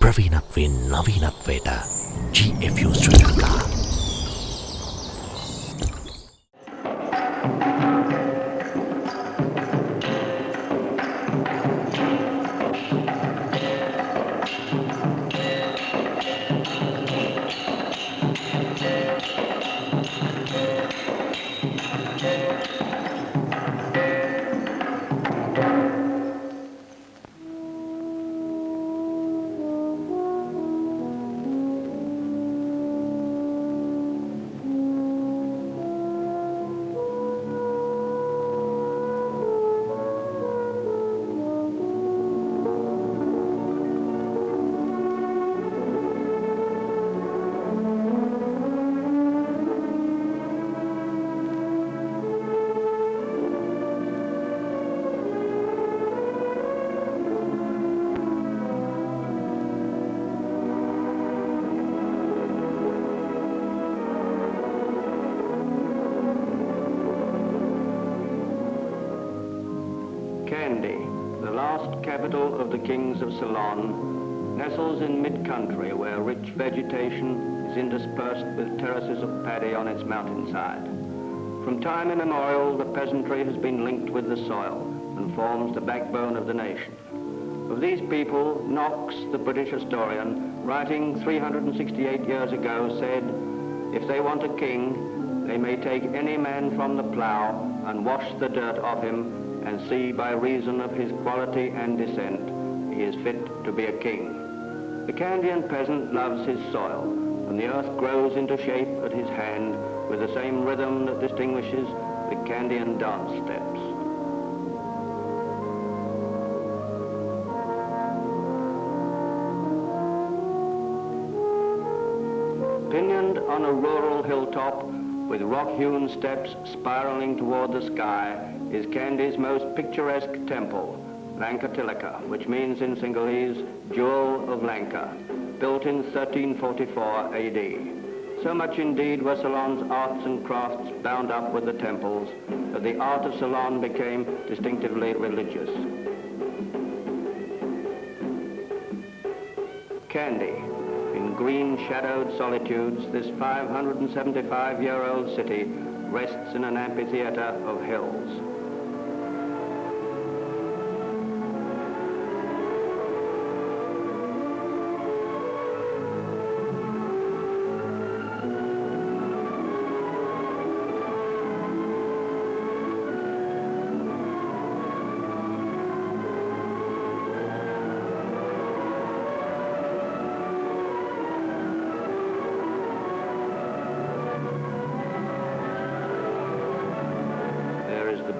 ප්‍රවීණත්වයෙන් නවීනත්වයට GFU Sri Lanka. Kandy, the last capital of the kings of Ceylon, nestles in mid-country where rich vegetation is interspersed with terraces of paddy on its mountainside. From time immemorial, the peasantry has been linked with the soil and forms the backbone of the nation. Of these people, Knox, the British historian, writing 368 years ago, said, "If they want a king, they may take any man from the plough and wash the dirt off him and see by reason of his quality and descent, he is fit to be a king." The Kandian peasant loves his soil, and the earth grows into shape at his hand with the same rhythm that distinguishes the Kandian dance steps. Pinioned on a rural hilltop with rock-hewn steps spiraling toward the sky is Kandy's most picturesque temple, Lanka, which means in Sinhalese, Jewel of Lanka, built in 1344 AD. So much indeed were Ceylon's arts and crafts bound up with the temples that the art of Ceylon became distinctively religious. Kandy, in green shadowed solitudes, this 575-year-old city rests in an amphitheater of hills.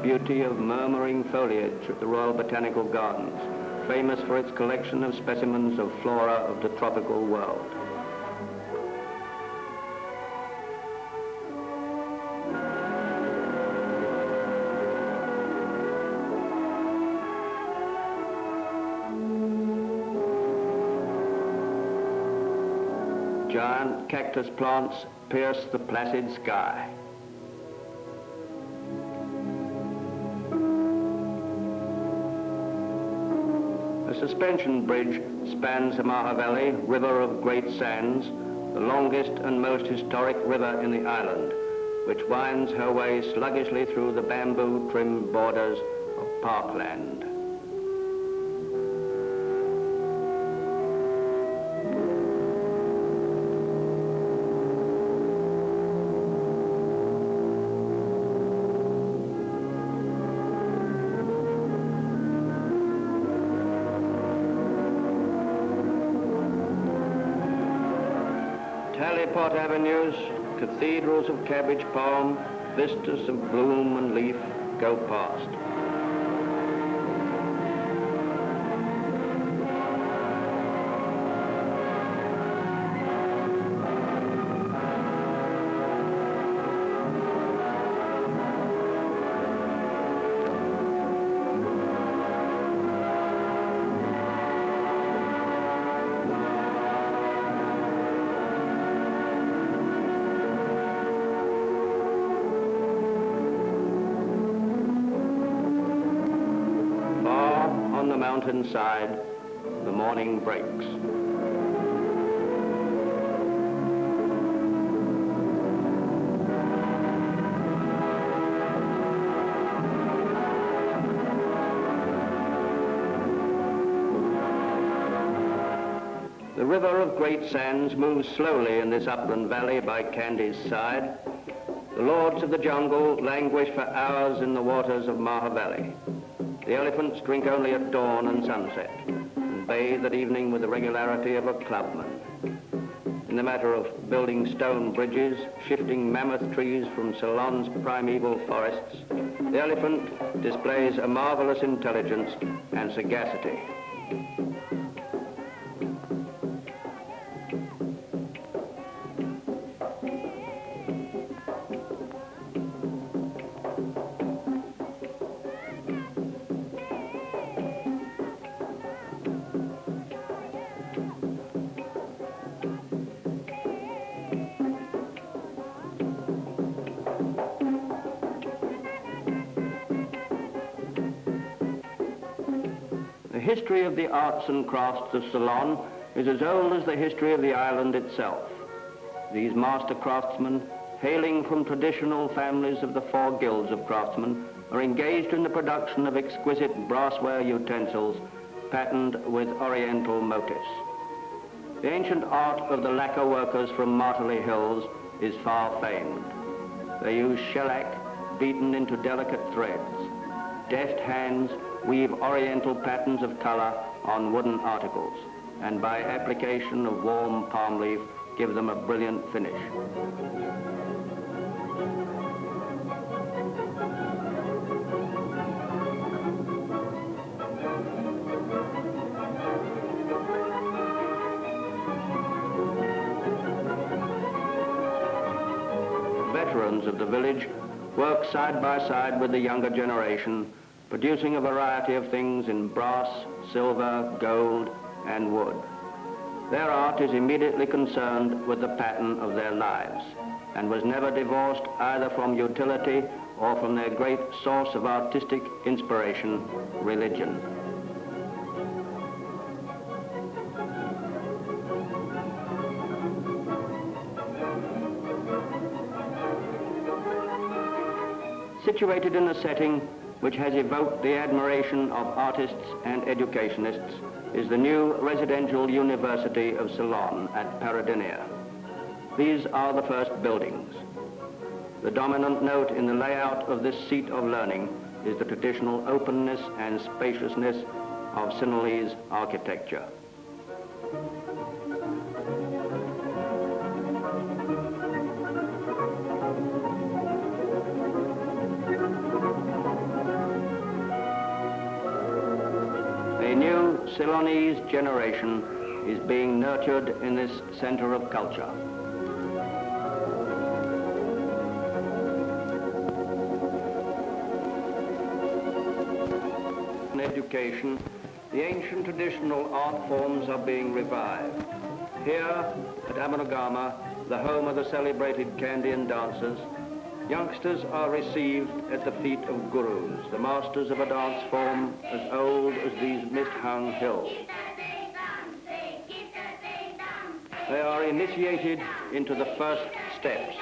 Beauty of murmuring foliage at the Royal Botanical Gardens, famous for its collection of specimens of flora of the tropical world. Giant cactus plants pierce the placid sky. A suspension bridge spans the Mahaveli, river of great sands, the longest and most historic river in the island, which winds her way sluggishly through the bamboo-trimmed borders of parkland. Talipot avenues, cathedrals of cabbage palm, vistas of bloom and leaf go past. Mountainside, the morning breaks. The river of great sands moves slowly in this upland valley by Kandy's side. The lords of the jungle languish for hours in the waters of Maha Valley. The elephants drink only at dawn and sunset, and bathe at evening with the regularity of a clubman. In the matter of building stone bridges, shifting mammoth trees from Ceylon's primeval forests, the elephant displays a marvelous intelligence and sagacity. The history of the arts and crafts of Ceylon is as old as the history of the island itself. These master craftsmen, hailing from traditional families of the 4 guilds of craftsmen, are engaged in the production of exquisite brassware utensils patterned with oriental motifs. The ancient art of the lacquer workers from Martley Hills is far famed. They use shellac beaten into delicate threads. Deft hands weave oriental patterns of color on wooden articles, and by application of warm palm leaf give them a brilliant finish. Veterans of the village work side by side with the younger generation, producing a variety of things in brass, silver, gold, and wood. Their art is immediately concerned with the pattern of their lives, and was never divorced either from utility or from their great source of artistic inspiration, religion. Situated in a setting which has evoked the admiration of artists and educationists is the new residential University of Ceylon at Paradinia. These are the first buildings. The dominant note in the layout of this seat of learning is the traditional openness and spaciousness of Sinhalese architecture. A new Ceylonese generation is being nurtured in this center of culture. In education, the ancient traditional art forms are being revived. Here at Amanagama, the home of the celebrated Kandyan dancers, youngsters are received at the feet of gurus, the masters of a dance form as old as these mist-hung hills. They are initiated into the first steps.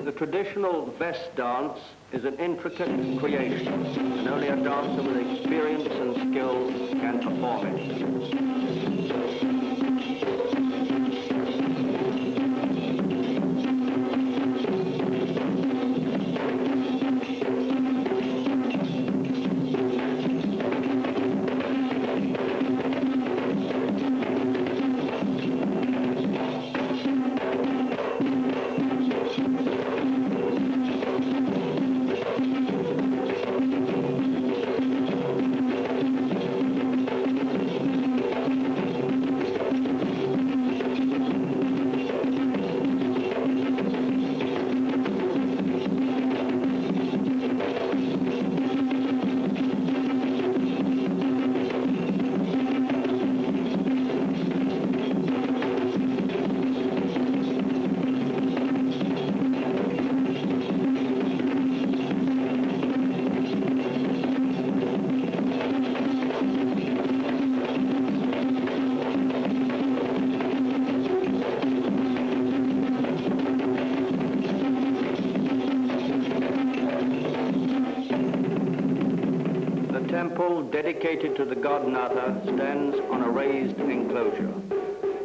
The traditional vest dance is an intricate creation, and only a dancer with experience and skill can perform it. temple dedicated to the god Natha stands on a raised enclosure.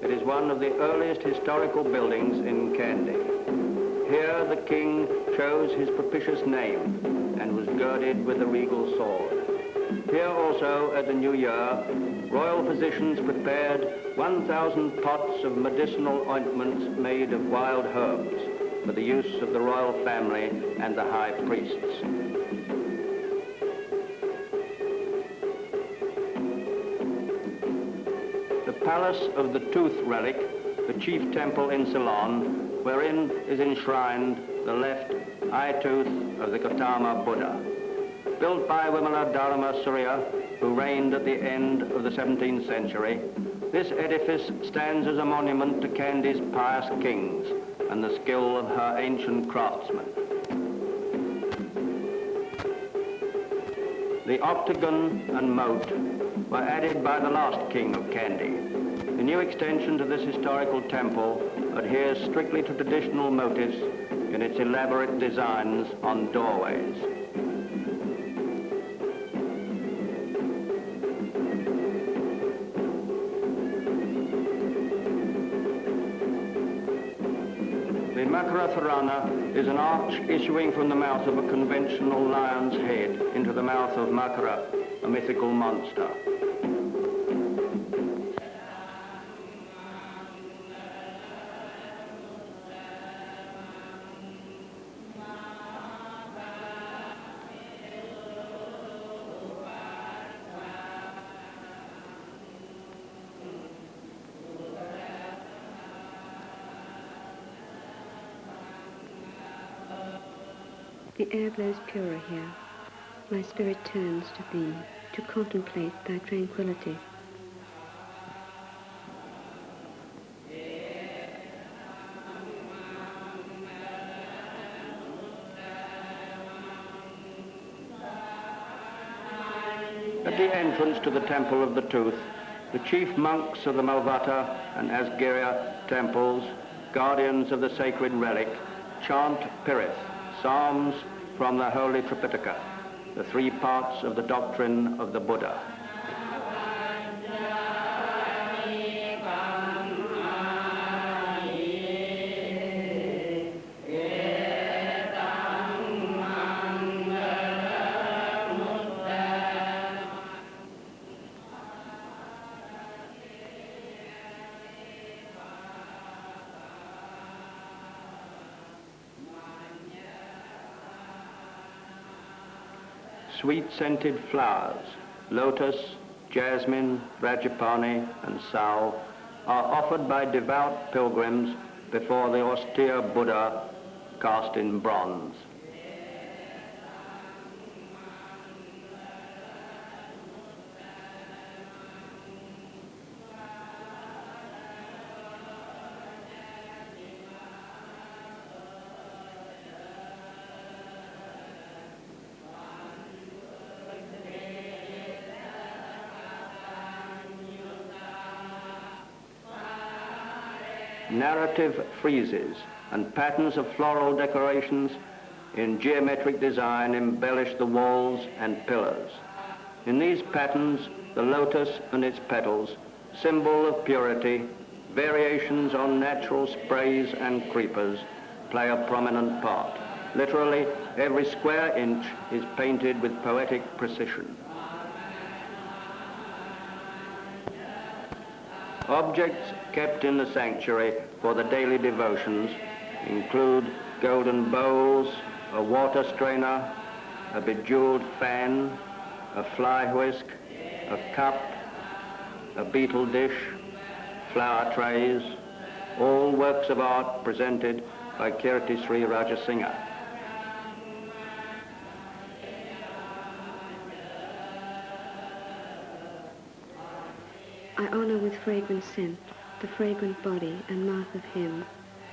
It is one of the earliest historical buildings in Kandy. Here the king chose his propitious name and was girded with the regal sword. Here also, at the New Year, royal physicians prepared 1,000 pots of medicinal ointments made of wild herbs for the use of the royal family and the high priests. The Palace of the Tooth Relic, the chief temple in Ceylon, wherein is enshrined the left eye tooth of the Gautama Buddha. Built by Vimala Dharma Surya, who reigned at the end of the 17th century, this edifice stands as a monument to Kandy's pious kings and the skill of her ancient craftsmen. The octagon and moat were added by the last king of Kandy. The new extension to this historical temple adheres strictly to traditional motifs in its elaborate designs on doorways. The Makara is an arch issuing from the mouth of a conventional lion's head into the mouth of Makara, a mythical monster. The air blows purer here. My spirit turns to thee, to contemplate thy tranquility. At the entrance to the Temple of the Tooth, the chief monks of the Malvata and Asgirya temples, guardians of the sacred relic, chant Pirith, psalms from the Holy Tripitaka, the three parts of the doctrine of the Buddha. Sweet-scented flowers, lotus, jasmine, rajapani, and sal, are offered by devout pilgrims before the austere Buddha cast in bronze. Narrative friezes and patterns of floral decorations in geometric design embellish the walls and pillars. In these patterns, the lotus and its petals, symbol of purity, variations on natural sprays and creepers, play a prominent part. Literally, every square inch is painted with poetic precision. Objects kept in the sanctuary for the daily devotions include golden bowls, a water strainer, a bejeweled fan, a fly whisk, a cup, a beetle dish, flower trays, all works of art presented by Kirti Sri Rajasingha. I honor with fragrant scent the fragrant body and mouth of him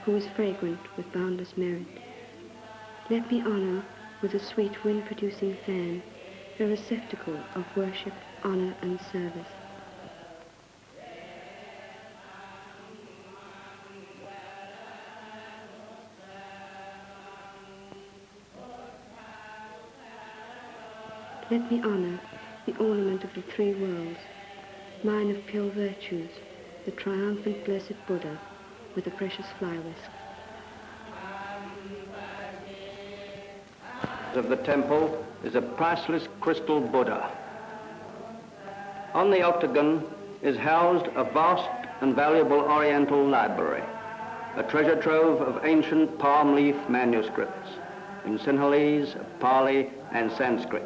who is fragrant with boundless merit. Let me honor with a sweet wind-producing fan the receptacle of worship, honor, and service. Let me honor the ornament of the three worlds, mine of pure virtues, the triumphant blessed Buddha with the precious fly whisk. Of the temple is a priceless crystal Buddha. On the octagon is housed a vast and valuable Oriental library, a treasure trove of ancient palm leaf manuscripts in Sinhalese, Pali, and Sanskrit.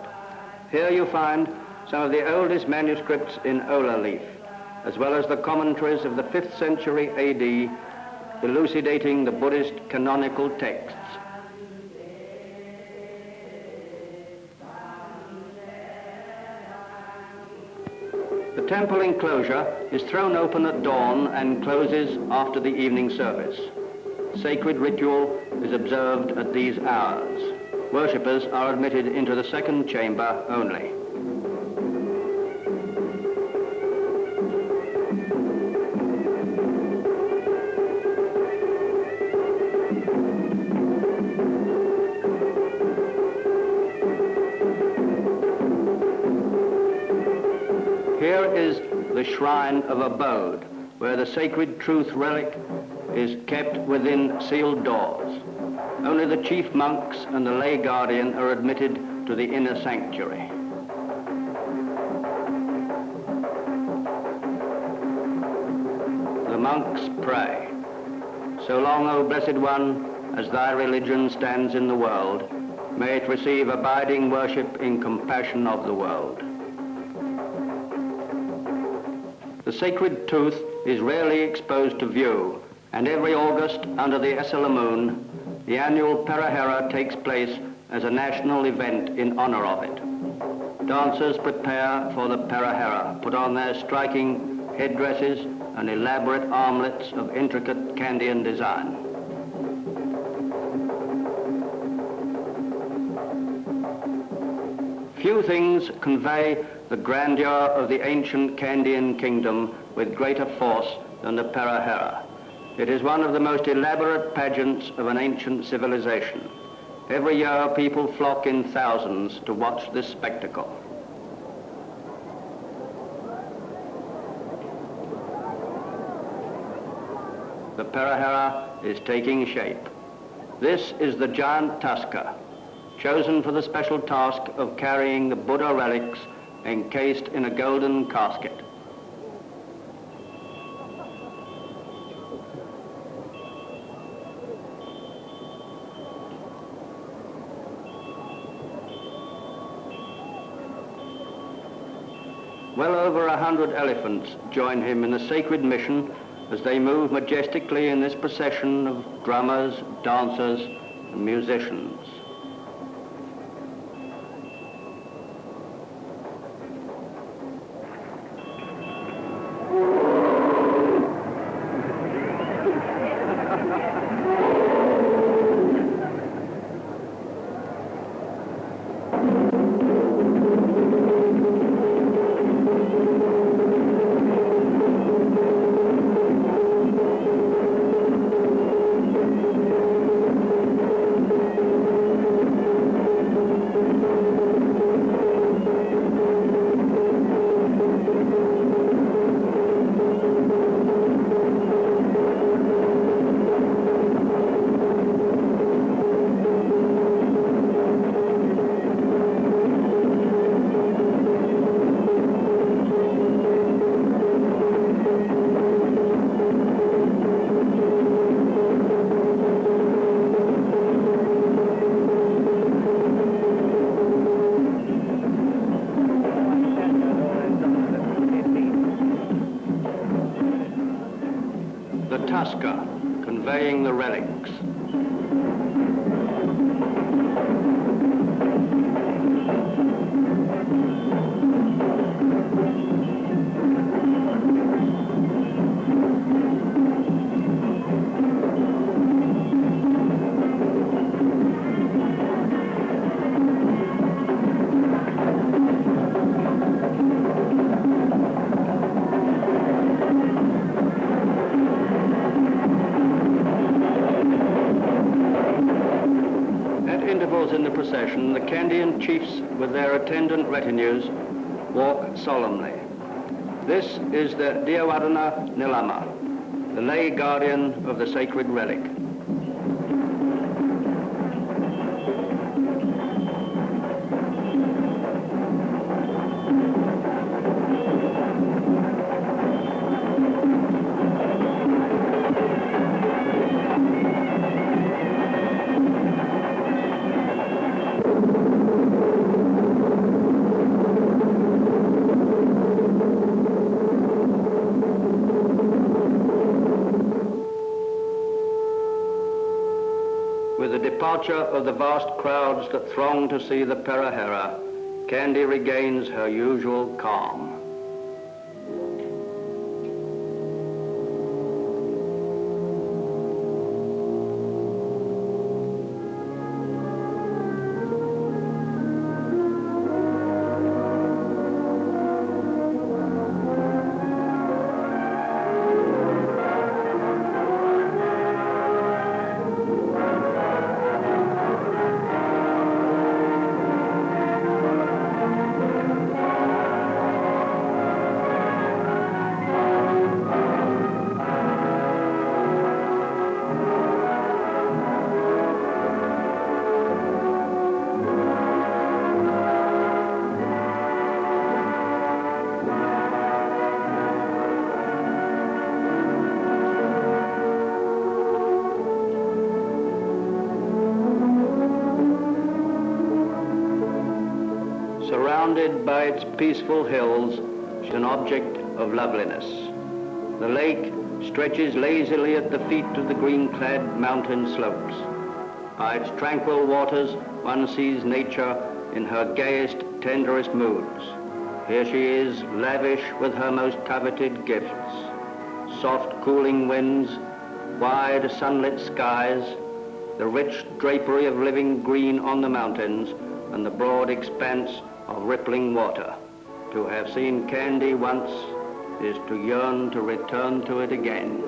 Here you find some of the oldest manuscripts in Ola leaf, as well as the commentaries of the 5th century AD, elucidating the Buddhist canonical texts. The temple enclosure is thrown open at dawn and closes after the evening service. Sacred ritual is observed at these hours. Worshippers are admitted into the second chamber only. Here is the shrine of abode, where the sacred truth relic is kept within sealed doors. Only the chief monks and the lay guardian are admitted to the inner sanctuary. The monks pray, "So long, O Blessed One, as thy religion stands in the world, may it receive abiding worship in compassion of the world." The sacred tooth is rarely exposed to view, and every August under the Essela moon, the annual Parahera takes place as a national event in honor of it. Dancers prepare for the Parahera, put on their striking headdresses and elaborate armlets of intricate Kandyan design. Few things convey the grandeur of the ancient Kandyan kingdom with greater force than the Parahera. It is one of the most elaborate pageants of an ancient civilization. Every year people flock in thousands to watch this spectacle. The Parahera is taking shape. This is the giant tusker, chosen for the special task of carrying the Buddha relics encased in a golden casket. Well over 100 elephants join him in the sacred mission as they move majestically in this procession of drummers, dancers, and musicians. Tusker, conveying the relics. In the procession, the Kandyan chiefs with their attendant retinues walk solemnly. This is the Diawarana Nilama, the lay guardian of the sacred relic. With the departure of the vast crowds that throng to see the Perahera, Kandy regains her usual calm. Surrounded by its peaceful hills, is an object of loveliness. The lake stretches lazily at the feet of the green-clad mountain slopes. By its tranquil waters, one sees nature in her gayest, tenderest moods. Here she is, lavish with her most coveted gifts. Soft, cooling winds, wide, sunlit skies, the rich drapery of living green on the mountains, and the broad expanse of rippling water. To have seen Kandy once is to yearn to return to it again.